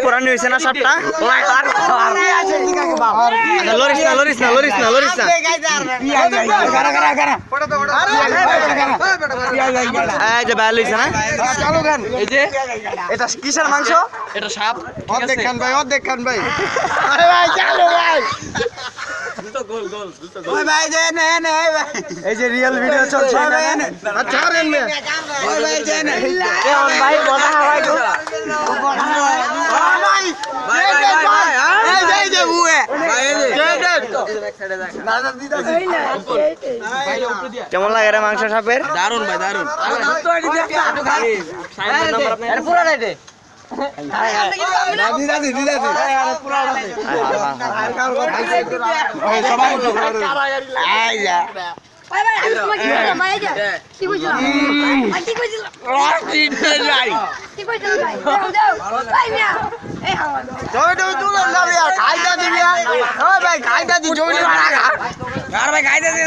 পুরানি হয়েছে না সাপটা লরিস না লরিস না লরিস না লরিস না এই যে বাইরে লইছে না এই যে এটা কিসের মাংস এটা সাপ অর্ধেক খান ভাই অর্ধেক খান ভাই আরে ভাই চালু ভাই গোল গোল ওই ভাই যে নে নে এই যে রিয়েল ভিডিও চলছে আচ্ছা রে নে ওই ভাই যে নে এ ওর ভাই বড়া ভাই গো বড়া ভাই ভাই ভাই এই যে বুয়ে ভাই এই যে দাদা দিদা কেমন লাগে রে মাংস সাপের দারুন ভাই দারুন আরে পুরা নাই দে দাদি দাদি দিদা আরে পুরা নাই ওই সবাই আইয়া ভাই ভাই আমি তোমাকে কি বললাম ভাই যা কি কইছিলাম ভাই কি কইছিলাম কি কইছিলাম ভাই দাও ভাই মিয়া এই হাওয়া জয়ডু তুলো না মিয়া খাইতা দিবি ওই ভাই খাইতা দি জয়ডু মারা আর ভাই খাইতা দি